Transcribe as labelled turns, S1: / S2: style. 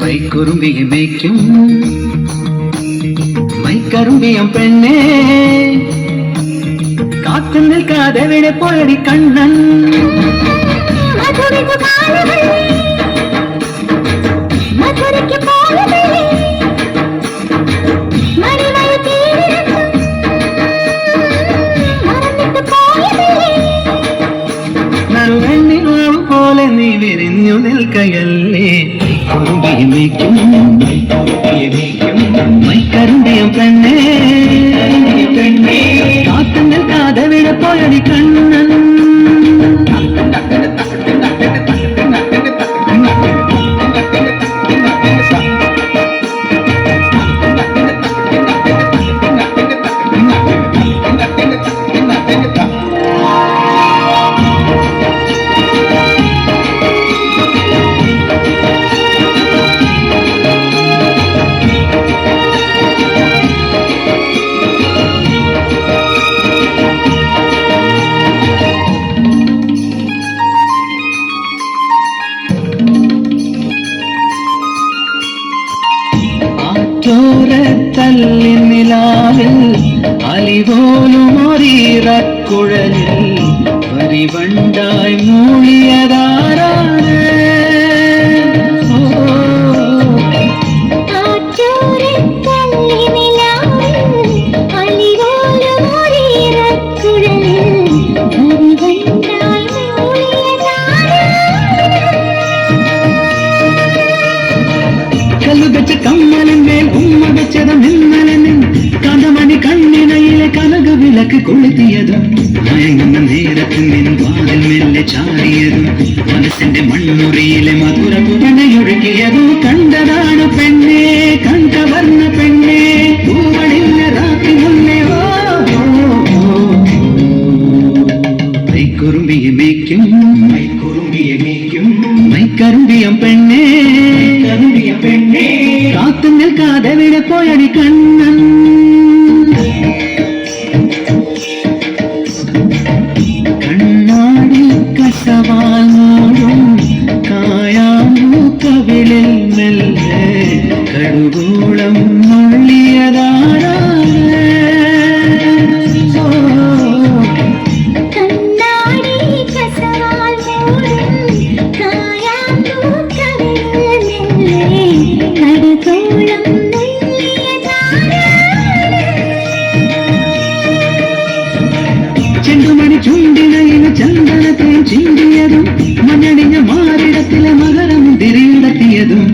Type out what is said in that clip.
S1: മൈക്കുറുമ്പിയെ മേയ്ക്കും മൈക്കറുമ്പിയം പെണ്ണേ കാത്തു നിൽക്കാതെ വിടെ പോയടി കണ്ണൻ നറുവെണ്ണിമാവ് പോലെ നീ വിരിഞ്ഞു നിൽക്കയല്ലേ കുറുമ്പിയെ മേയ്ക്കും മൈക്കറുമ്പിയം പെണ്ണേ കാത്തു നിൽക്കാതെ വിടെ പോയടി കണ്ണൻ ചോരത്തല്ലിനിലാവിൽ അലിപോലും ഒരീറക്കുഴലിൽ പരിവണ്ടായി മൂളിയതാരാണ് കല്ലുവെച്ച കമ്മലിന്മേൽ ഉമ്മ വെച്ചതും ഇന്നലനും കഥമണി കണ്ണിനയിലെ കനക വിളക്ക് കൊളുത്തിയതും മയങ്ങുന്ന നേരത്ത് നിൻ വാതിൽ മെല്ലെ ചാടിയതും മനസ്സിന്റെ മണ്ണുറിയിലെ മധുര പുറണയൊഴുകിയതും കണ്ടതാണ് പെണ്ണേ കണ്ടവർണ്ണ പെണ്ണേ പൂവണിഞ്ഞ രാത്രി മുന്നേ മൈക്കുറുമ്പിയെ മേയ്ക്കും മൈക്കറുമ്പിയം പെണ്ണേ കാത്തു നിൽക്കാതെ വിടെ പോയടി കണ്ണൻ കണ്ണാടി കസവാൽ മൂടും കായാമ്പൂക്കവിളിൽ മെല്ലെ കടുകൂളം നുള്ളിയതാരാണ് ചെണ്ടുമണി ചുണ്ടിനയില് ചന്ദനത്തെ ചിന്തിയതും മഞ്ഞണിഞ്ഞ മാറിടത്തിലെ മകരം തിരിയിടത്തിയതും